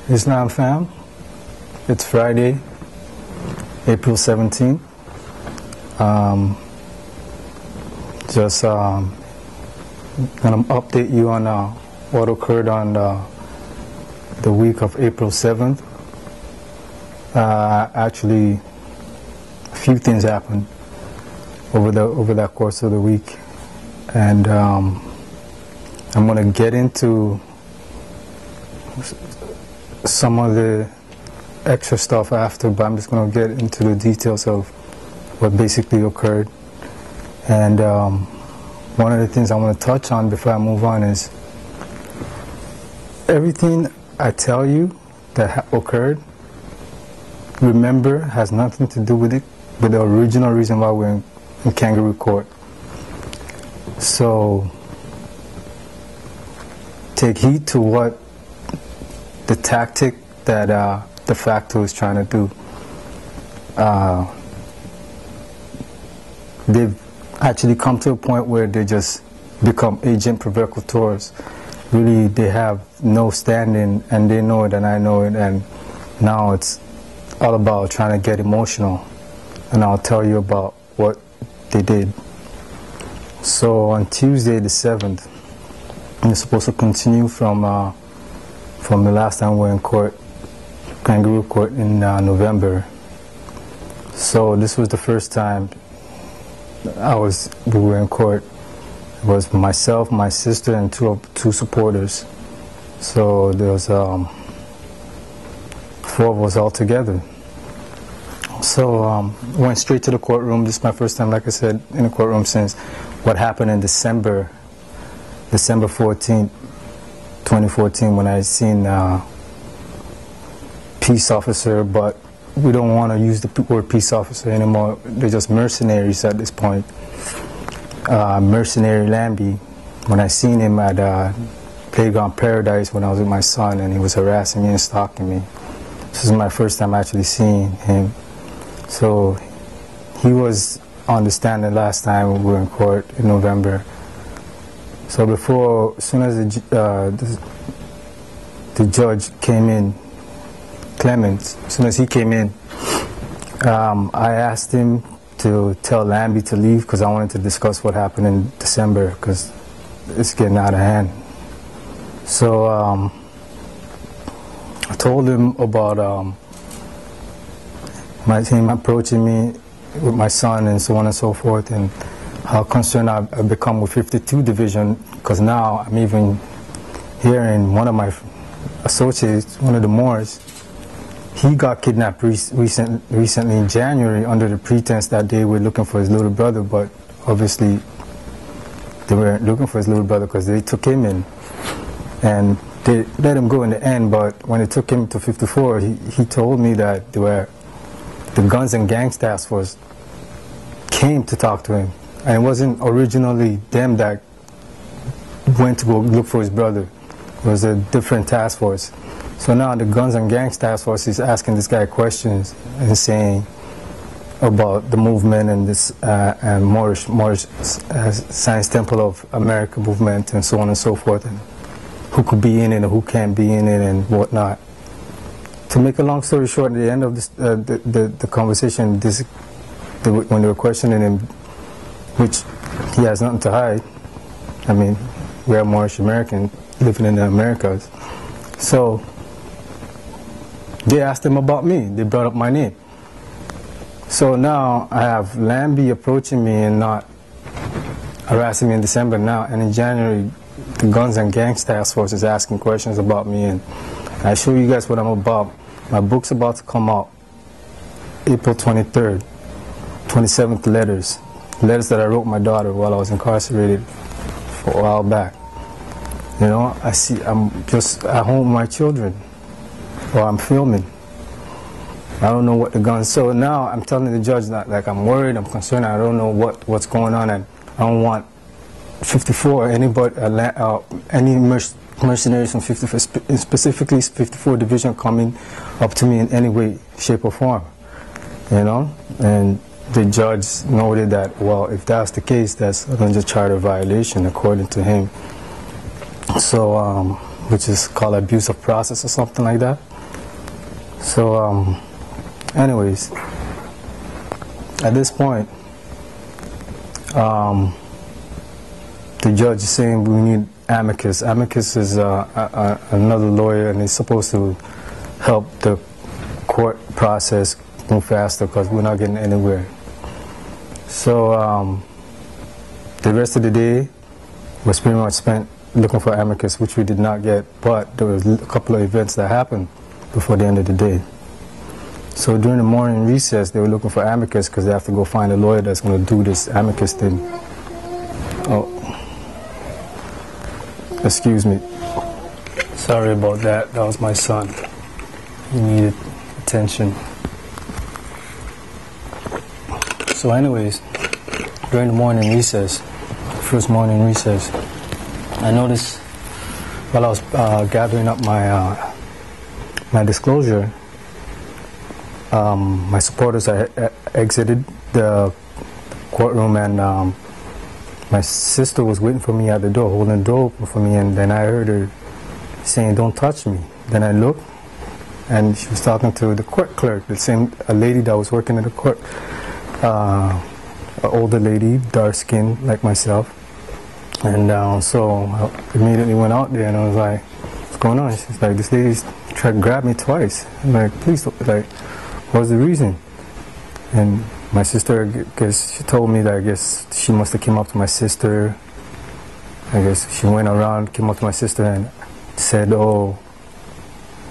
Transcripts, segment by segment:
Islam fam, it's Friday, April 17th. Just gonna update you on what occurred on the week of April 7th. Actually, a few things happened over that course of the week, and I'm gonna get into some of the extra stuff after, but I'm just going to get into the details of what basically occurred. And one of the things I want to touch on before I move on is everything I tell you that occurred, remember, has nothing to do with it, with the original reason why we're in kangaroo court. So take heed to what the tactic that de facto is trying to do. They've actually come to a point where they just become agent provocateurs. Really, they have no standing, and they know it and I know it, and now it's all about trying to get emotional. And I'll tell you about what they did. So on Tuesday the 7th, we're supposed to continue from the last time we were in court, kangaroo court in November. So this was the first time we were in court. It was myself, my sister, and two supporters. So there was 4 of us all together. So went straight to the courtroom. This is my first time, like I said, in the courtroom since what happened in December 14th, 2014, when I seen peace officer, but we don't want to use the word peace officer anymore. They're just mercenaries at this point. Mercenary Lambie, when I seen him at Playground Paradise when I was with my son, and he was harassing me and stalking me. This is my first time actually seeing him. So he was on the stand the last time we were in court in November. So as soon as the judge came in, Clemens, as soon as he came in, I asked him to tell Lambie to leave because I wanted to discuss what happened in December, because it's getting out of hand. So I told him about him approaching me with my son and so on and so forth, and how concerned I've become with 52 Division, because now I'm even hearing one of my associates, one of the Moors, he got kidnapped recently in January under the pretense that they were looking for his little brother, but obviously they weren't looking for his little brother because they took him in. And they let him go in the end, but when they took him to 54, he told me that the Guns and Gangs Task Force came to talk to him. And it wasn't originally them that went to go look for his brother. It was a different task force. So now the Guns and Gangs Task Force is asking this guy questions and saying about the movement and this and Moorish Science Temple of America movement and so on and so forth, and who could be in it and who can't be in it and whatnot. To make a long story short, at the end of this, the conversation, when they were questioning him, which he has nothing to hide. I mean, we are Moorish American living in the Americas. So they asked him about me. They brought up my name. So now I have Lambie approaching me and not harassing me in December now. And in January, the Guns and Gangs Task Force is asking questions about me. And I show you guys what I'm about. My book's about to come out April 23rd, 27th letters. Letters that I wrote my daughter while I was incarcerated for a while back. You know, I'm just at home with my children, or I'm filming. I don't know what the guns. So now I'm telling the judge that, like, I'm worried, I'm concerned, I don't know what's going on, and I don't want 54 anybody, any mercenaries from 54, specifically 54 Division coming up to me in any way, shape, or form. You know, and the judge noted that, well, if that's the case, that's a charter violation according to him. So, which is called abuse of process or something like that. So, anyways, at this point, the judge is saying we need amicus. Amicus is another lawyer, and he's supposed to help the court process move faster because we're not getting anywhere. So the rest of the day was pretty much spent looking for amicus, which we did not get, but there was a couple of events that happened before the end of the day. So during the morning recess, they were looking for amicus because they have to go find a lawyer that's going to do this amicus thing. Oh, excuse me. Sorry about that. That was my son. He needed attention. So anyways, during the morning recess, first morning recess, I noticed while I was gathering up my my disclosure, my supporters exited the courtroom, and my sister was waiting for me at the door, holding the door open for me, and then I heard her saying, "Don't touch me." Then I looked, and she was talking to the court clerk, a lady that was working in the court, an older lady, dark skinned like myself. And so I immediately went out there, and I was like, "What's going on?" She's like, "This lady's tried to grab me twice." I'm like, "Please don't," like, what's the reason? And my sister, because she told me that I guess she must have came up to my sister. I guess she went around, came up to my sister and said, "Oh,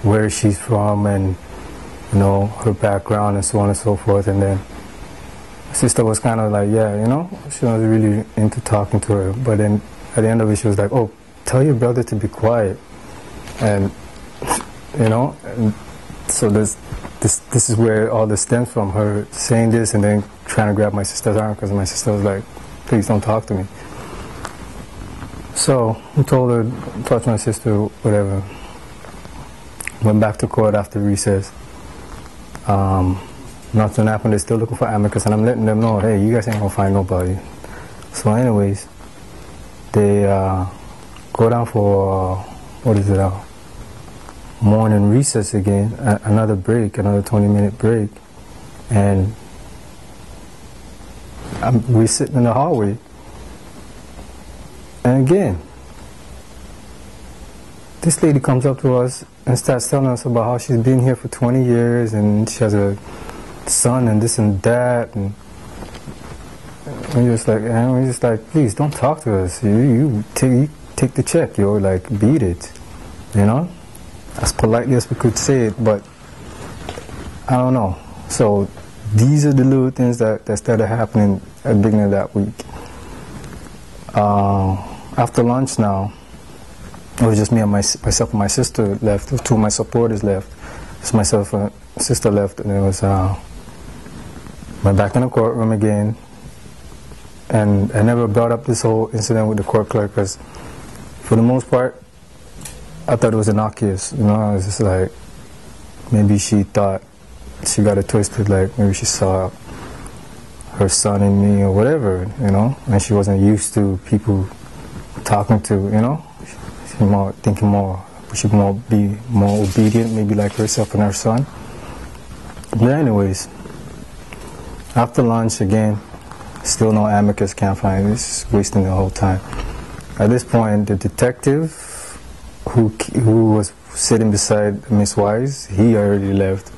where she's from, and you know, her background and so on and so forth." And then my sister was kind of like, yeah, you know, she was really into talking to her. But then at the end of it, she was like, "Oh, tell your brother to be quiet." And you know, and so this is where all this stems from, her saying this and then trying to grab my sister's arm because my sister was like, "Please don't talk to me." So I told her, "Don't touch my sister," whatever. Went back to court after recess. Nothing happened. They're still looking for amicus, and I'm letting them know, "Hey, you guys ain't gonna find nobody." So anyways, they go down for morning recess again, another break, another 20-minute break, and we're sitting in the hallway, and again this lady comes up to us and starts telling us about how she's been here for 20 years and she has a son and this and that, and we're just like, "Please don't talk to us. You take the check, yo, like, beat it," you know, as politely as we could say it. But I don't know. So these are the little things that started happening at the beginning of that week. After lunch now, it was just me and myself and my sister left. Two of my supporters left. Just myself and sister left, and it was went back in the courtroom again. And I never brought up this whole incident with the court clerk because, for the most part, I thought it was innocuous. You know, I was just like, maybe she thought she got it twisted. Like maybe she saw her son in me or whatever. You know, and she wasn't used to people talking to. You know. She should be more obedient, maybe like herself and her son. But anyways, after lunch again, still no amicus, can't find it. It's wasting the whole time. At this point, the detective who was sitting beside Miss Wise, he already left.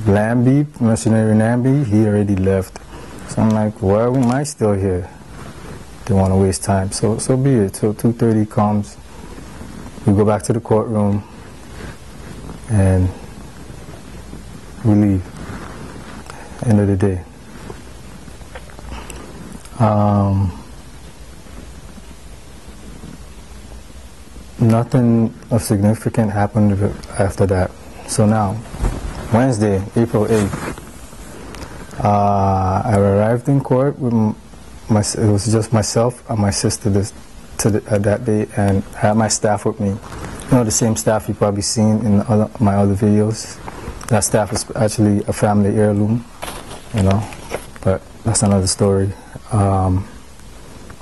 Lambie, Missionary Lambie, he already left. So I'm like, why am I still here? They want to waste time, so be it. So 2:30 comes, we go back to the courtroom, and we leave. End of the day. Nothing of significant happened after that. So now, Wednesday, April 8th, I arrived in court with it was just myself and my sister that day, and I had my staff with me. You know, the same staff you've probably seen in my other videos. That staff is actually a family heirloom, you know, but that's another story.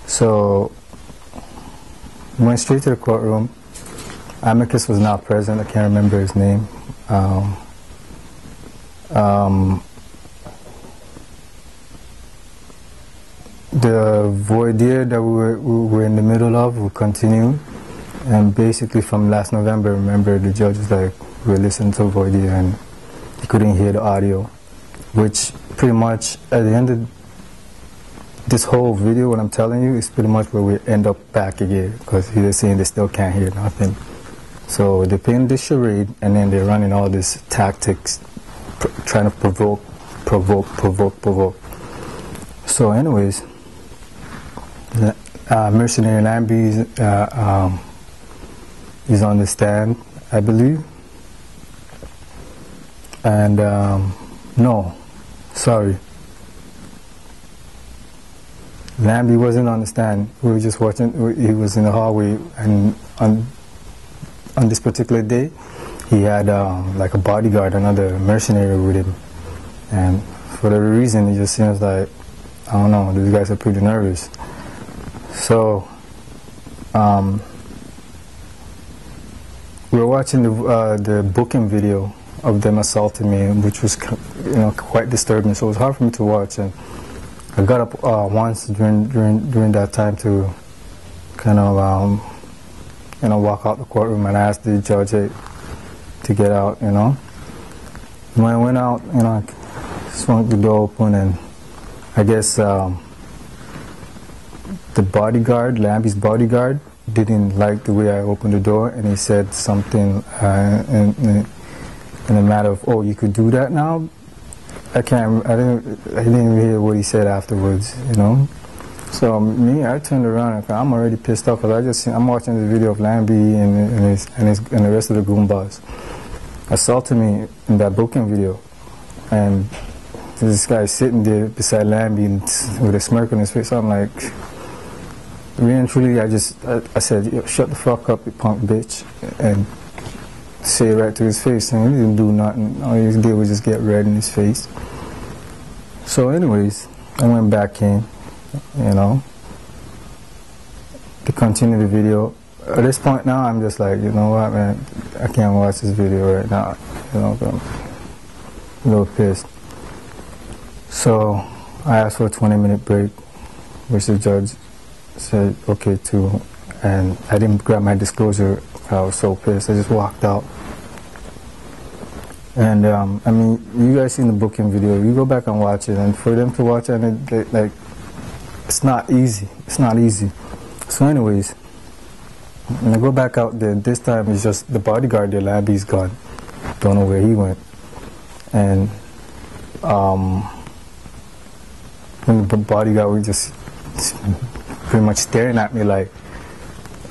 So went straight to the courtroom. amicus was not present. I can't remember his name. The voir dire that we were in the middle of will continue, and basically from last November, remember, the judge was like, we were listening to voir dire and he couldn't hear the audio, which pretty much at the end of this whole video, what I'm telling you, is pretty much where we end up back again, because they're saying they still can't hear nothing. So they're playing this charade, and then they're running all these tactics, trying to provoke. So anyways, Mercenary Lambie is on the stand, I believe. And no, sorry, Lambie wasn't on the stand. We were just watching. He was in the hallway, and on this particular day, he had like a bodyguard, another mercenary with him, and for whatever reason, it just seems like, I don't know, these guys are pretty nervous. So we were watching the booking video of them assaulting me, which was, you know, quite disturbing. So it was hard for me to watch, and I got up once during that time to kind of you know, walk out the courtroom, and ask the judge to get out, you know. When I went out, you know, I swung the door open, and I guess the bodyguard, Lambie's bodyguard, didn't like the way I opened the door, and he said something in a matter of, oh, you could do that now? I didn't hear what he said afterwards, you know. So me, I turned around and I'm already pissed off, because I'm watching the video of Lambie and the rest of the Goombas assaulting me in that booking video, and this guy sitting there beside Lambie with a smirk on his face. So I'm like, really and truly, I said, yo, shut the fuck up, you punk bitch, and say it right to his face, and he didn't do nothing. All he did was just get red in his face. So anyways, I went back in, you know, to continue the video. At this point now, I'm just like, you know what, man, I can't watch this video right now, you know, I'm a little pissed. So I asked for a 20-minute break, which the judge said okay too, and I didn't grab my disclosure. I was so pissed. I just walked out. And I mean, you guys seen the booking video. You go back and watch it, and for them to watch it, and like, it's not easy. It's not easy. So anyways, when I go back out there, this time it's just the bodyguard there. Lambie's gone. Don't know where he went. And when the bodyguard was just pretty much staring at me like,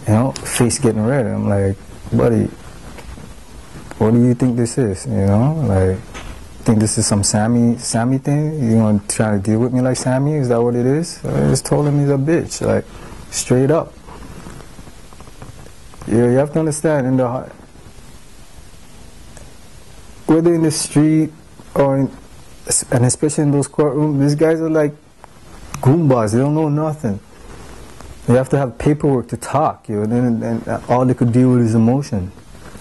you know, face getting red. I'm like, buddy, what do you think this is? You know, like, think this is some Sammy thing? You know, trying to deal with me like Sammy? Is that what it is? I just told him he's a bitch, like, straight up. You have to understand, in the heart, whether in the street or and especially in those courtrooms, these guys are like goombas. They don't know nothing. You have to have paperwork to talk, you know, and all they could deal with is emotion,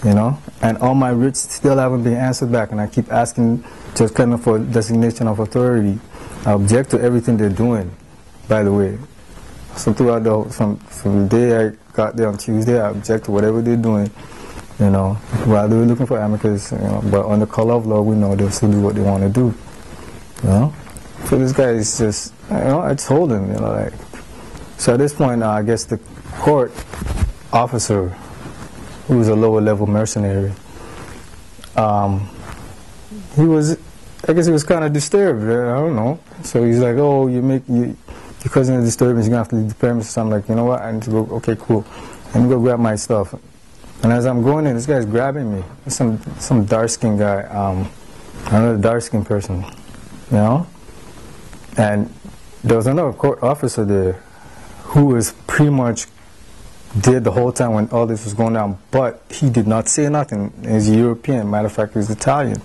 you know. And all my writs still haven't been answered back, and I keep asking just kind of for designation of authority. I object to everything they're doing, by the way. So throughout from the day I got there on Tuesday, I object to whatever they're doing, you know. While they were looking for amicus, you know, but on the color of law, we know they'll still do what they want to do, you know. So this guy is just, you know, I told him, you know, like. So at this point, I guess the court officer, who was a lower level mercenary, he was, I guess he was kind of disturbed. I don't know. So he's like, oh, you're causing a disturbance, you're going to have to leave the premises. So I'm like, you know what, I need to go, okay, cool. Let me go grab my stuff. And as I'm going in, this guy's grabbing me. Some dark-skinned guy, another dark-skinned person, you know? And there was another court officer there who was pretty much there the whole time when all this was going on, but he did not say nothing. He's European, matter of fact, he's Italian.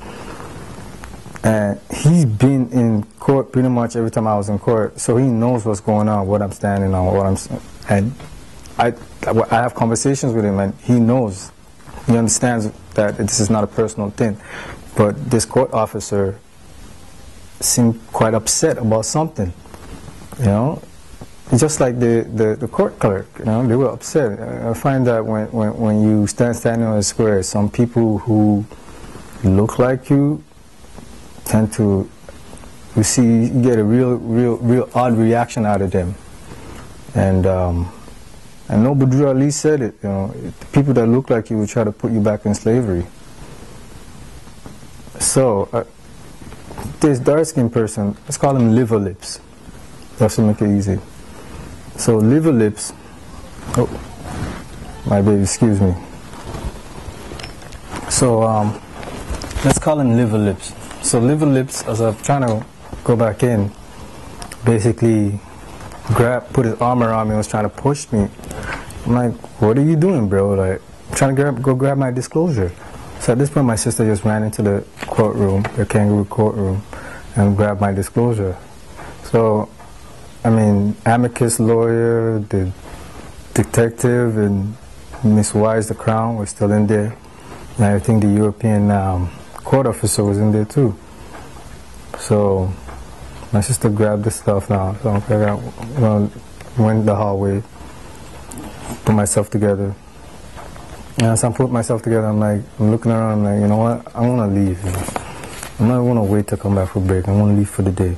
And he's been in court pretty much every time I was in court, so he knows what's going on, what I'm standing on, and I have conversations with him, and he knows He understands that this is not a personal thing. But this court officer seemed quite upset about something, you know. Just like the court clerk, you know, they were upset. I find that when you standing on a square, some people who look like you tend to, you get a real odd reaction out of them. And Noble Drew Ali said it, you know, people that look like you will try to put you back in slavery. So this dark-skinned person, let's call him Liver Lips. That's to make it easy. So Liver Lips, oh, my baby, excuse me. So let's call him Liver Lips. So Liver Lips, as I'm trying to go back in, basically put his arm around me and was trying to push me. I'm like, what are you doing, bro? Like, I'm trying to go grab my disclosure. So at this point, my sister just ran into the courtroom, the kangaroo courtroom, and grabbed my disclosure. So, I mean, amicus lawyer, the detective, and Miss Wise, the Crown, was still in there. And I think the European court officer was in there too. So my sister grabbed the stuff now. So I went the hallway, put myself together. And as I put myself together, I'm looking around, I'm like, you know what, I want to leave. You know? I'm not going to wait to come back for break. I want to leave for the day.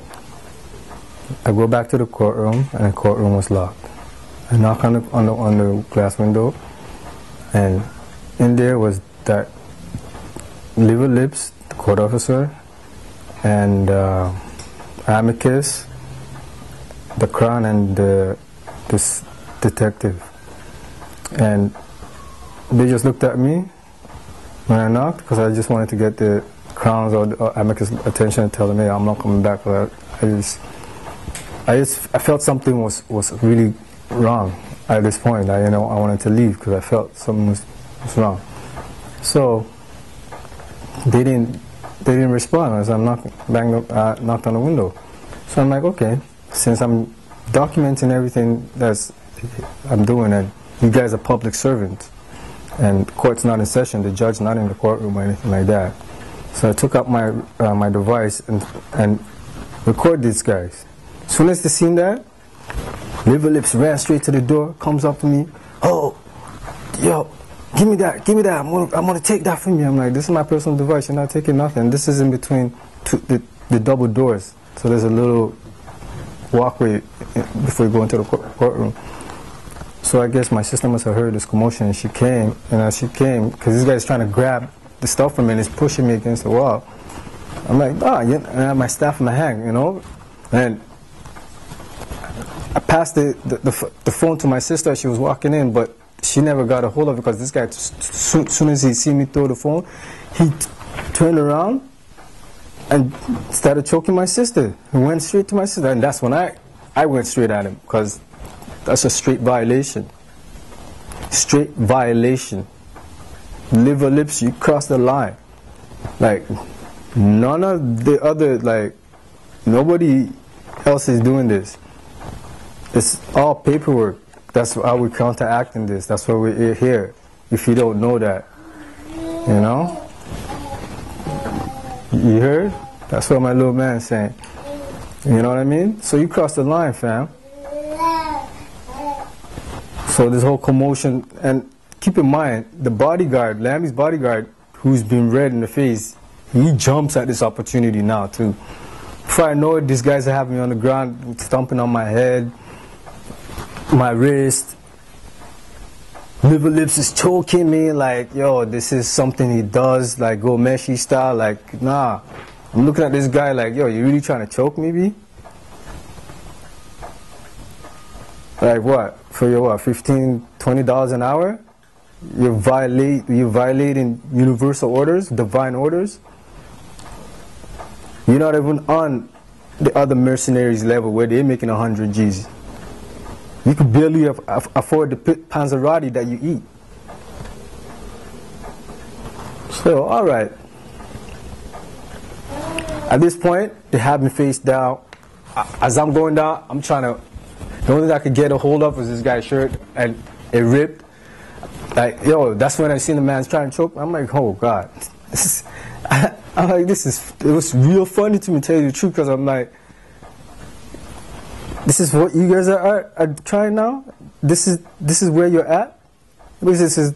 I go back to the courtroom, and the courtroom was locked. I knock on the glass window, and in there was that Liver Lips, the court officer, and amicus, the Crown, and this detective. And they just looked at me when I knocked, because I just wanted to get the Crown's or amicus attention and tell them, hey, I'm not coming back. I felt something was really wrong at this point. I wanted to leave because I felt something was wrong. So they didn't respond as I'm knocked on the window. So I'm like, okay, since I'm documenting everything I'm doing, and you guys are public servants, and the court's not in session, the judge's not in the courtroom or anything like that. So I took out my device and recorded these guys. As soon as they seen that, Liver Lips ran straight to the door, comes up to me, oh, yo, give me that, I'm gonna take that from you. I'm like, this is my personal device, you're not taking nothing. This is in between the double doors, so there's a little walkway before you go into the courtroom. So I guess my sister must have heard this commotion, and she came, and as she came, because this guy's trying to grab the stuff from me and he's pushing me against the wall. I'm like, and I have my staff in my hand, you know, and I passed the phone to my sister as she was walking in, but she never got a hold of it because this guy, as soon as he see me throw the phone, he turned around and started choking my sister. He went straight to my sister, and that's when I went straight at him, because that's a straight violation. Straight violation. Liver Lips, you crossed the line. Like, none of the other, like, nobody else is doing this. It's all paperwork. That's how we counteract in this. That's why we're here. If you don't know that, you know? You heard? That's what my little man's saying. You know what I mean? So you crossed the line, fam. So this whole commotion, and keep in mind, the bodyguard, Lammy's bodyguard, who's been red in the face, he jumps at this opportunity now too. Before I know it, these guys are having me on the ground, stomping on my head, my wrist. Liver Lips is choking me like, yo, this is something he does, like go Meshi style, like, nah. I'm looking at this guy like, yo, you really trying to choke me, B? Like what? For your what, $15, $20 an hour? You're violating universal orders, divine orders? You're not even on the other mercenaries level where they're making 100 G's. You could barely afford the panzerotti that you eat. So, alright. At this point, they have me face down. As I'm going down, I'm trying to... The only thing I could get a hold of was this guy's shirt, and it ripped. Like, yo, that's when I seen the man's trying to choke. I'm like, oh God, I'm like, it was real funny to me, tell you the truth, because I'm like, this is what you guys are trying now? This is where you're at? This is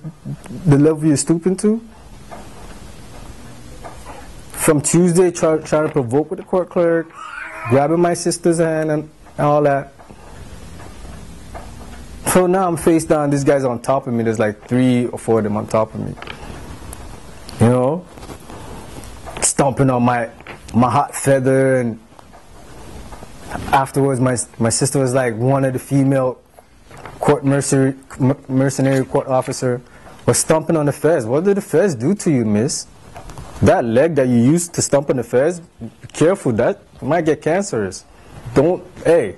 the level you're stooping to? From Tuesday, trying to provoke with the court clerk, grabbing my sister's hand and all that. So now I'm face down, this guy's on top of me, there's like 3 or 4 of them on top of me. You know? Stomping on my hot feather, and afterwards my sister was like, one of the female court mercenary court officer was stomping on the fez. What did the fez do to you, miss? That leg that you used to stomp on the fez, be careful, that might get cancerous. Hey,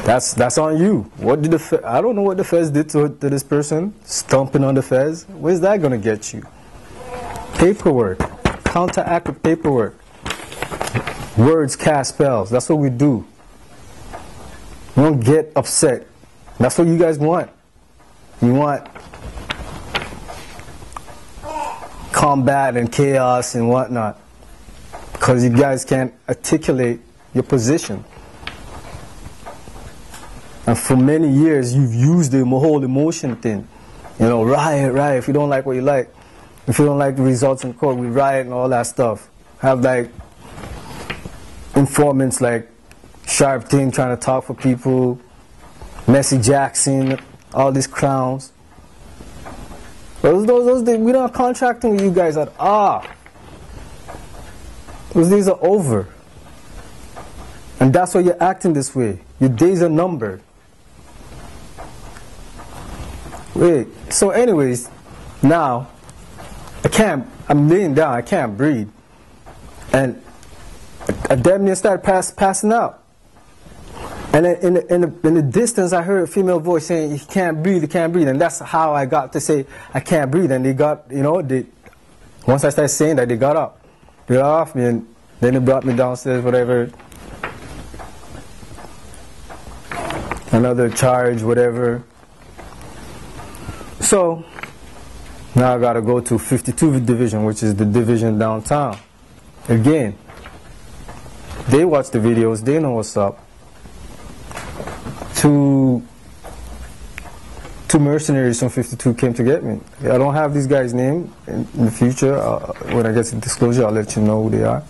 that's on you. What did I don't know what the fez did to this person, stomping on the fez. Where's that gonna get you? Paperwork, counteract with paperwork. Words cast spells, that's what we do. Don't get upset. That's what you guys want. You want combat and chaos and whatnot, because you guys can't articulate your position. And for many years you've used the whole emotion thing. You know, riot, if you don't like what you like, if you don't like the results in court, we riot and all that stuff. Have like informants like Sharp Thing trying to talk for people, Messi Jackson, all these clowns. Those days, we're not contracting with you guys at all. Those days are over. And that's why you're acting this way. Your days are numbered. Wait, so anyways, now, I'm laying down, I can't breathe. And I damn near started passing out. And then in the distance, I heard a female voice saying, "You can't breathe, you can't breathe." And that's how I got to say, "I can't breathe." And they got, once I started saying that, they got up. They got off me, and then they brought me downstairs, whatever. Another charge, whatever. So, now I got to go to 52 Division, which is the division downtown. Again, they watch the videos, they know what's up. Two mercenaries from 52 came to get me. I don't have these guys' name. In the future, when I get to disclosure, I'll let you know who they are.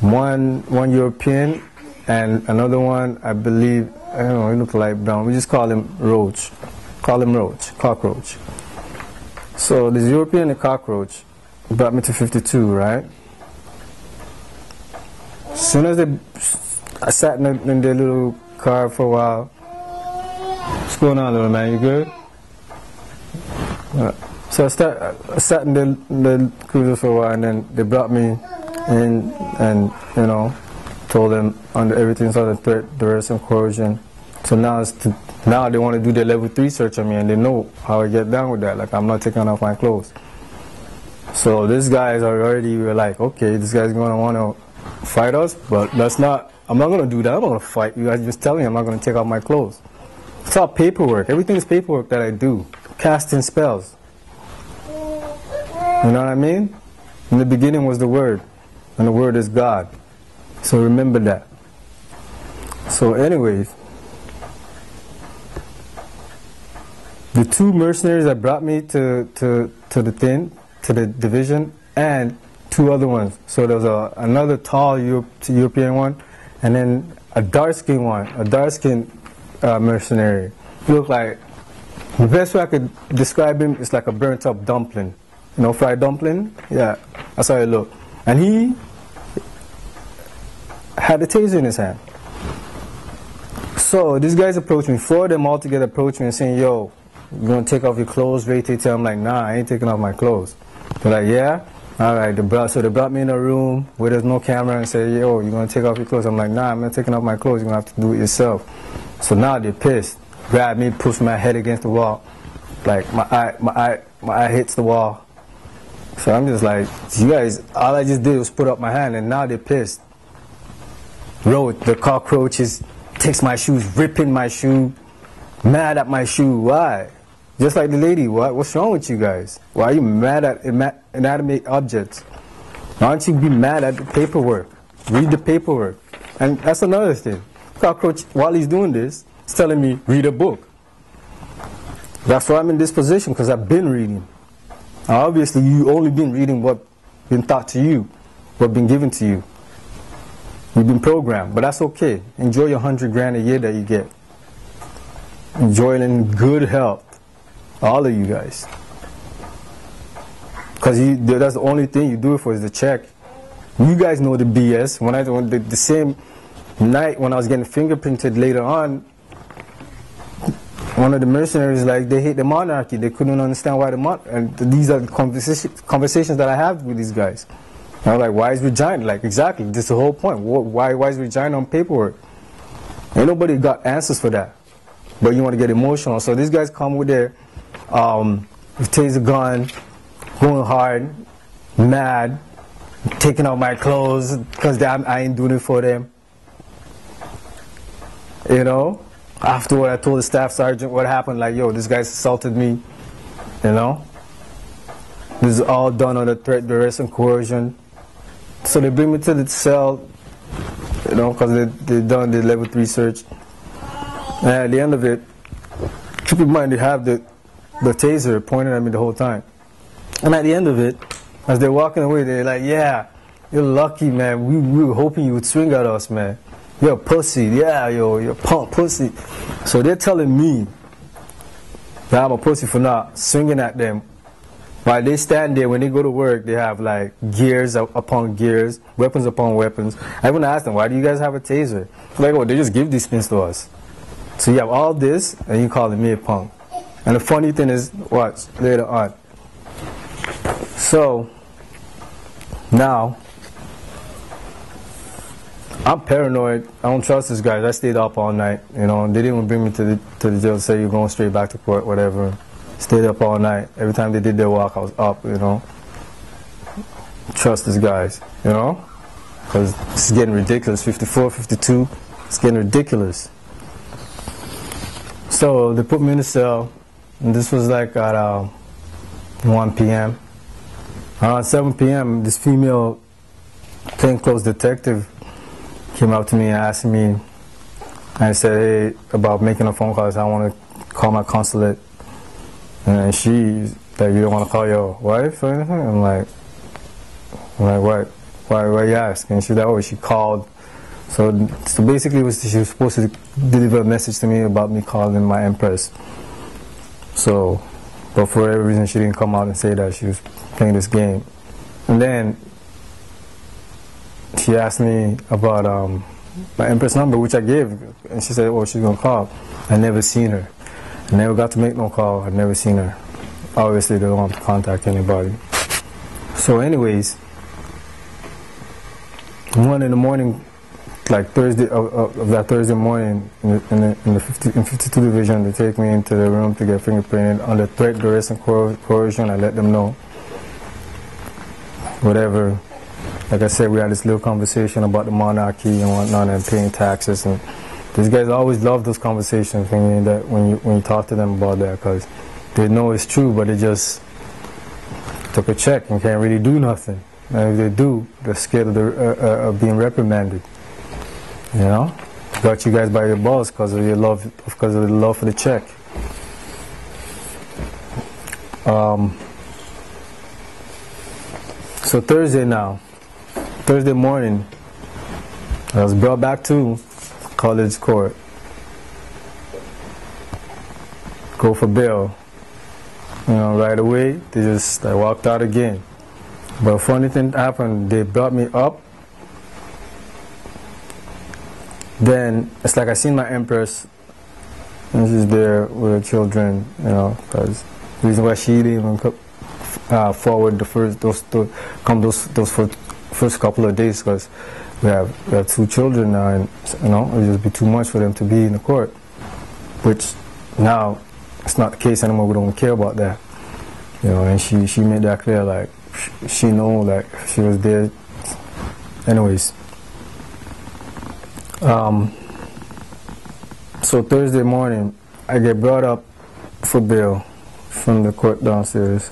One European and another one, I believe, I don't know, he looked like brown. We just call him Roach. Call him Roach, Cockroach. So this European and Cockroach brought me to 52, right? As soon as I sat in their little car for a while. What's going on, little man? You good? So I sat in the cruiser for a while, and then they brought me in, and told them under everything's under threat, duress and coercion. So now they want to do their level 3 search on me, and they know how I get down with that. Like, I'm not taking off my clothes. So these guys were like, okay, this guy's going to want to fight us, but I'm not going to do that. I'm not going to fight you. I'm just telling you I'm not going to take off my clothes. It's all paperwork. Everything is paperwork that I do. Casting spells. You know what I mean? In the beginning was the Word, and the Word is God. So remember that. So anyways, the 2 mercenaries that brought me to the division, and 2 other ones. So there was another tall European one, and then a dark-skinned one, a dark-skinned mercenary. He looked like, the best way I could describe him is like a burnt-up dumpling. You know, fried dumpling? Yeah, that's how he looked. And he had a taser in his hand. So these guys approached me, 4 of them all together approached me and saying, "Yo, you gonna take off your clothes, ready to tell?" I'm like, "Nah, I ain't taking off my clothes." They're like, "Yeah?" Alright, so they brought me in a room where there's no camera and said, "Yo, you gonna take off your clothes?" I'm like, "Nah, I'm not taking off my clothes, you're gonna have to do it yourself." So now they're pissed. Grab me, push my head against the wall. Like my eye hits the wall. So I'm just like, you guys, all I just did was put up my hand, and now they're pissed. The cockroaches takes my shoes, ripping my shoe, mad at my shoe. Why? Just like the lady, what's wrong with you guys? Why are you mad at inanimate objects? Why don't you be mad at the paperwork? Read the paperwork. And that's another thing. Cockroach, while he's doing this, he's telling me, read a book. That's why I'm in this position, because I've been reading. Now, obviously, you only been reading what been taught to you, what been given to you. You've been programmed, but that's okay. Enjoy your $100,000 a year that you get. Enjoy it in good health. All of you guys. Because that's the only thing you do it for is the check. You guys know the BS. When the same night when I was getting fingerprinted later on, one of the mercenaries, like, they hate the monarchy. They couldn't understand why and these are the conversations that I have with these guys. And I'm like, why is Regina? Like, exactly, this is the whole point. Why is Regina on paperwork? Ain't nobody got answers for that. But you want to get emotional. So these guys come with their taser gun, going hard, mad, taking out my clothes because I ain't doing it for them. You know? Afterward, I told the staff sergeant what happened. Like, yo, this guy assaulted me. You know? This is all done under threat, duress, and coercion. So they bring me to the cell, you know, because they done the level 3 search. And at the end of it, keep in mind they have the taser pointed at me the whole time. And at the end of it, as they're walking away, they're like, yeah, you're lucky, man. We were hoping you would swing at us, man. You're a pussy. Yeah, you're a punk pussy. So they're telling me that I'm a pussy for not swinging at them. While they stand there, when they go to work, they have like gears upon gears, weapons upon weapons. I even asked them, why do you guys have a taser? They're like, oh, they just give these things to us. So you have all this, and you calling me a punk. And the funny thing is, watch, later on. So, now, I'm paranoid. I don't trust these guys. I stayed up all night. You know, they didn't even bring me to the jail, say you're going straight back to court, whatever. Stayed up all night. Every time they did their walk, I was up, you know. Trust these guys, you know. Because it's getting ridiculous. 54, 52, it's getting ridiculous. So they put me in the cell, and this was like at 1 p.m. Around 7 p.m., this female plainclothes detective came up to me and asked me, and said, hey, about making a phone call. So I want to call my consulate. And she's like, you don't want to call your wife or anything? I'm like, what? Why you ask? And she's like, oh, she called. So basically, she was supposed to deliver a message to me about me calling my empress. So, but for whatever reason, she didn't come out and say that she was playing this game. And then she asked me about my empress number, which I gave, and she said, oh, she's gonna call. I never seen her. I never got to make no call. I've never seen her. Obviously, they don't want to contact anybody. So, anyways, 1 in the morning, like Thursday of that Thursday morning, in 52 Division, they take me into the room to get fingerprinted under threat, duress, and coercion. I let them know. Whatever. Like I said, we had this little conversation about the monarchy and whatnot and paying taxes. And these guys always love those conversations when you talk to them about that, because they know it's true, but they just took a check and can't really do nothing. And if they do, they're scared of being reprimanded. You know, got you guys by your balls because of your love, because of the love for the check. So Thursday morning, I was brought back to college court. Go for bail. You know, right away, I walked out again. But a funny thing happened, they brought me up. Then, it's like I seen my empress, and she's there with her children, you know, because the reason why she didn't even forward those first couple of days, because we have 2 children now, and, you know, it would just be too much for them to be in the court. Which, now, it's not the case anymore. We don't care about that. You know, and she made that clear, like, she know, like, she was there. Anyways. So Thursday morning, I get brought up for bail. from the court downstairs.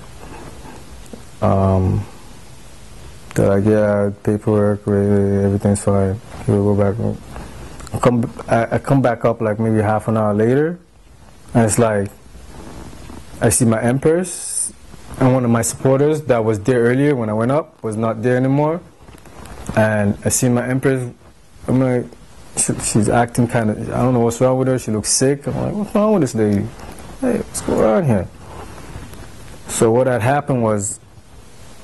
They're like, yeah, paperwork, everything's fine. We'll go back. I come back up like maybe half an hour later, and it's like, I see my Empress, and one of my supporters that was there earlier when I went up was not there anymore. And I see my Empress, I'm like, she's acting kind of, I don't know what's wrong with her, she looks sick. I'm like, what's wrong with this lady? Hey, what's going on here? So what had happened was,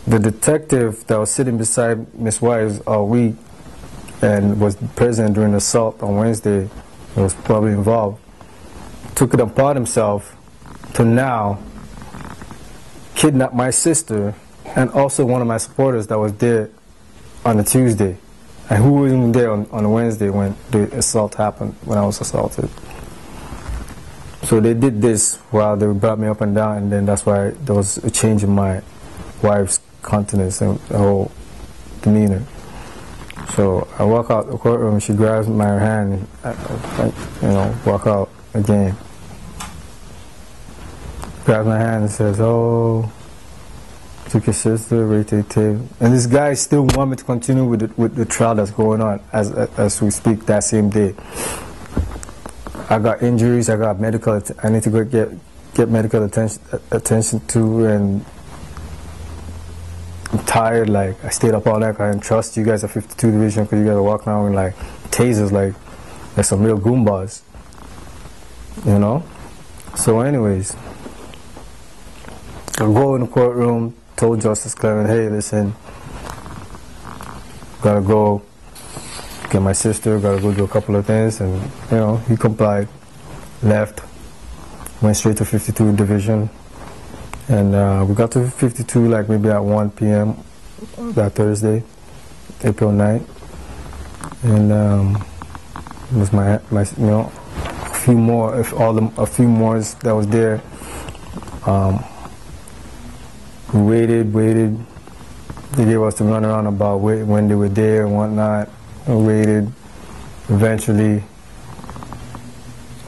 the detective that was sitting beside Miss Wise all week and was present during the assault on Wednesday, was probably involved, took it upon himself to now kidnap my sister and also one of my supporters that was there on a Tuesday, and who was even there on a Wednesday when the assault happened, when I was assaulted. So they did this while they brought me up and down, and then that's why there was a change in my wife's countenance and the whole demeanor. So I walk out the courtroom, she grabs my hand, and I walk out again. Grabs my hand and says, oh, took your sister, rated tape. And this guy still want me to continue with the trial that's going on as we speak that same day. I got injuries, I got medical, I need to go get medical attention to, and I'm tired, like, I stayed up all night, I didn't trust you guys at 52 Division because you guys are walking around with, like, tasers, like some real goombas, you know? So anyways, I go in the courtroom, told Justice Clement, hey, listen, gotta go get my sister, gotta go do a couple of things, and, you know, he complied, left, went straight to 52 Division. And we got to 52 like maybe at 1 p.m. that Thursday, April 9th. And it was my a few more, a few more that was there. We waited. They gave us the runaround about when they were there and whatnot. We waited. Eventually,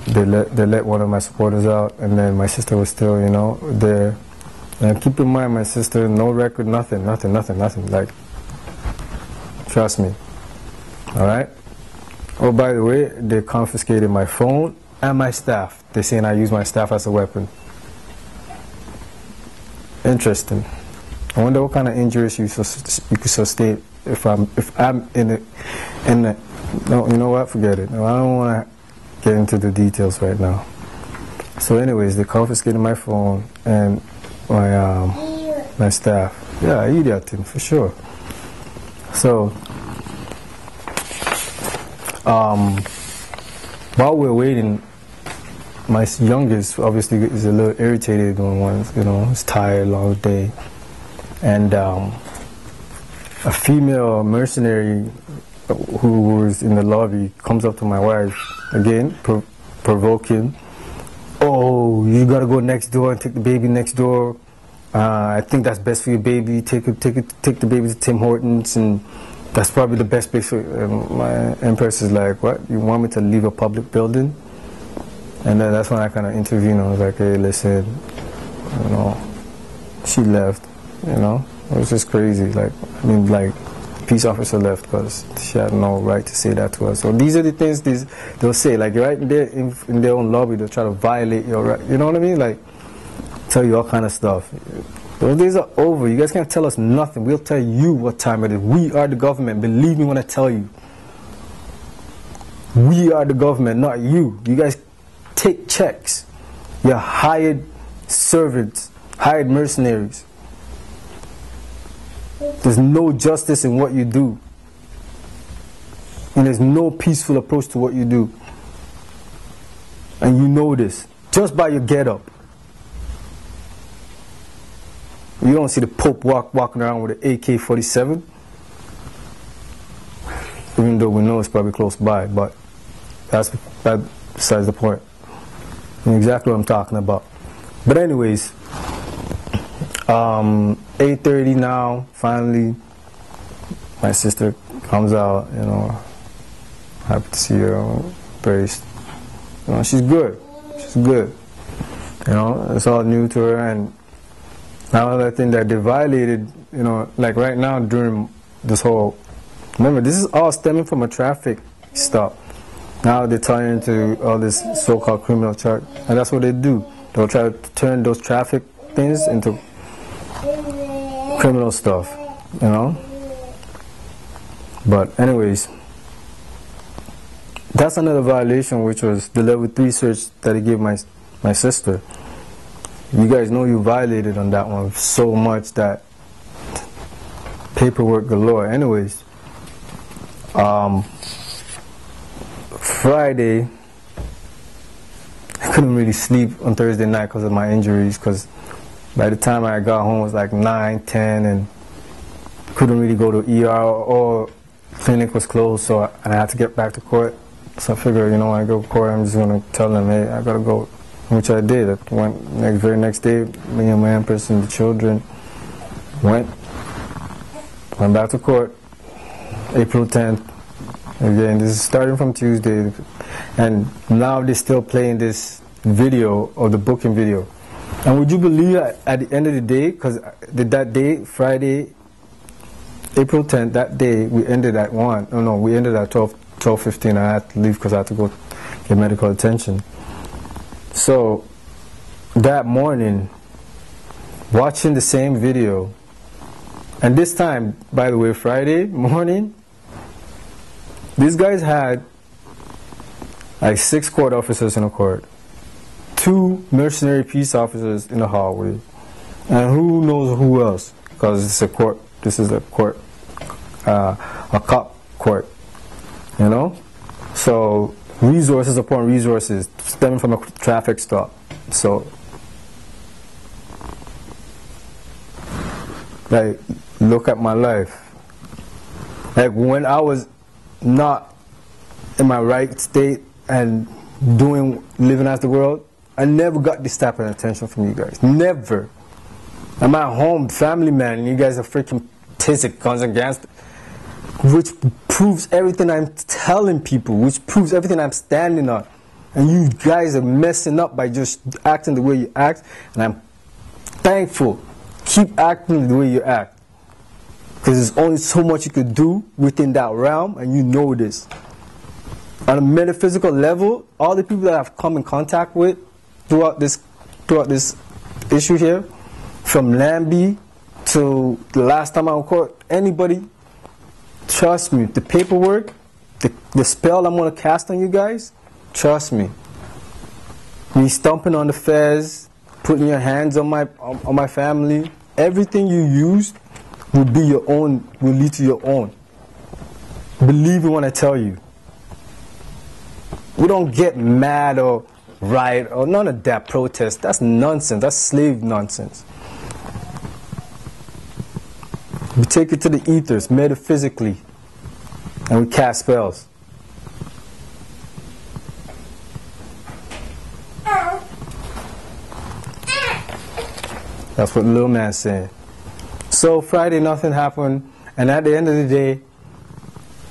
they let one of my supporters out, and then my sister was still, there. And keep in mind, my sister, no record, nothing, like, trust me, all right? Oh, by the way, they confiscated my phone and my staff. They're saying I use my staff as a weapon. Interesting. I wonder what kind of injuries you could sustain if I'm in the, no, you know what, forget it. No, I don't want to get into the details right now. So anyways, they confiscated my phone and my staff. Yeah, I eat that thing for sure. So while we're waiting, my youngest obviously is a little irritated when it's tired, long day, and a female mercenary who was in the lobby comes up to my wife again, provoking. Oh, you gotta go next door and take the baby next door. I think that's best for your baby. Take the baby to Tim Hortons, and that's probably the best place for. My Empress is like, what? You want me to leave a public building? And then that's when I kind of intervened. I was like, hey, listen, she left. It was just crazy. Like, peace officer left because she had no right to say that to us. So these are the things they'll say, like right there in their own lobby, they'll try to violate your right. You know what I mean? Like, tell you all kind of stuff. Those days are over. You guys can't tell us nothing. We'll tell you what time it is. We are the government. Believe me when I tell you. We are the government, not you. You guys take checks. You're hired servants, hired mercenaries. There's no justice in what you do. And there's no peaceful approach to what you do. And you know this, just by your get-up. You don't see the Pope walking around with an AK-47. Even though we know it's probably close by, but that's besides the point. And exactly what I'm talking about. But anyways, 8:30 now, finally, my sister comes out, happy to see her, braced. She's good. You know, it's all new to her. And now I think that they violated, you know, like right now during this whole, remember, this is all stemming from a traffic stop. Now they're turning into all this so-called criminal charge, and that's what they do. They'll try to turn those traffic things into criminal stuff, you know. But anyways, that's another violation, which was the level 3 search that he gave my sister. You guys know you violated on that one so much that paperwork galore. Anyways, Friday, I couldn't really sleep on Thursday night because of my injuries, because by the time I got home it was like 9, 10, and couldn't really go to ER, or clinic was closed, so I had to get back to court. So I figured, you know, when I go to court, I'm just going to tell them, hey, I got to go, which I did. I went very next day, me and my empress and the children went back to court, April 10th. Again, this is starting from Tuesday, and now they're still playing this video of the booking video. And would you believe at the end of the day, because that day, Friday, April 10th, that day, we ended at 1. No, we ended at 12:15. I had to leave because I had to go get medical attention. So that morning, watching the same video, and this time, by the way, Friday morning, these guys had like 6 court officers in the court, 2 mercenary peace officers in the hallway, and who knows who else, because it's a court. This is a court, a cop court, you know. So resources upon resources stemming from a traffic stop. So, like, look at my life. Like, when I was not in my right state and living as the world, I never got this type of attention from you guys. Never. I'm at home, family man, and you guys are freaking pissed, guns against it, which proves everything I'm telling people, which proves everything I'm standing on. And you guys are messing up by just acting the way you act, and I'm thankful. Keep acting the way you act, because there's only so much you could do within that realm, and you know this. On a metaphysical level, all the people that I've come in contact with throughout this issue here, from Lambie to the last time I was in court, anybody, trust me, the paperwork, the spell I'm going to cast on you guys, trust me. Me stomping on the fez, putting your hands on my family, everything you used will be your own, will lead to your own. Believe it when I tell you. We don't get mad or riot or none of that protest. That's nonsense. That's slave nonsense. We take it to the ethers metaphysically, and we cast spells. That's what little man's saying. So Friday, nothing happened, and at the end of the day,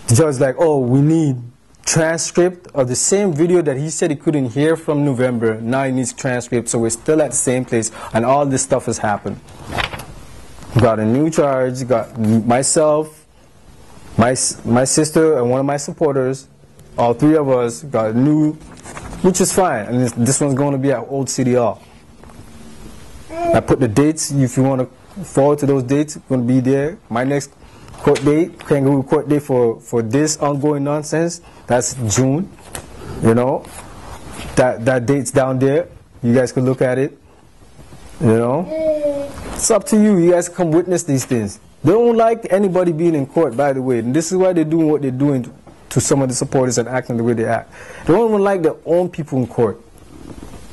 the judge's like, oh, we need transcript of the same video that he said he couldn't hear from November. Now he needs transcript, so we're still at the same place, and all this stuff has happened. Got a new charge, got myself, my sister, and one of my supporters, all 3 of us got a new, which is fine, and this one's going to be at Old City Hall. I put the dates, if you want to forward to those dates, it's going to be there. My next court date, kangaroo court date for this ongoing nonsense, that's June, you know. That date's down there. You guys can look at it, you know. It's up to you. You guys come witness these things. They don't like anybody being in court, by the way. And this is why they're doing what they're doing to some of the supporters and acting the way they act. They don't even like their own people in court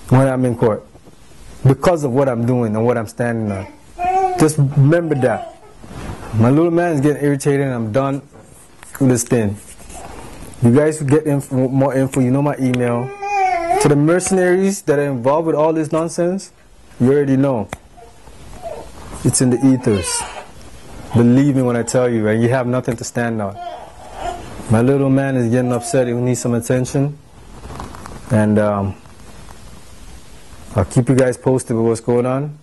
when I'm in court, because of what I'm doing and what I'm standing on. Just remember that. My little man is getting irritated, and I'm done with this thing. You guys get more info. You know my email. To the mercenaries that are involved with all this nonsense, you already know. It's in the ethers. Believe me when I tell you, and you have nothing to stand on. My little man is getting upset. He needs some attention. And I'll keep you guys posted with what's going on.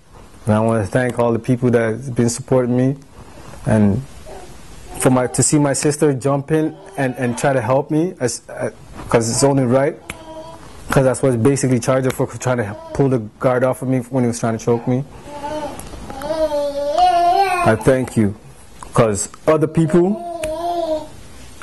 And I want to thank all the people that have been supporting me, and to see my sister jump in and try to help me, because it's only right, because that's what basically charged her for, trying to pull the guard off of me when he was trying to choke me. I thank you, because other people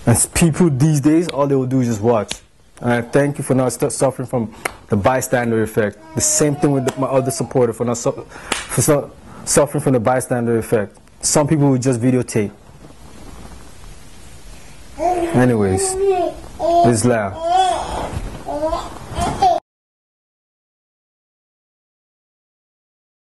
these days, all they will do is just watch. And I thank you for not suffering from the bystander effect. The same thing with my other supporter, for not suffering from the bystander effect. Some people will just videotape. Anyways, Islam.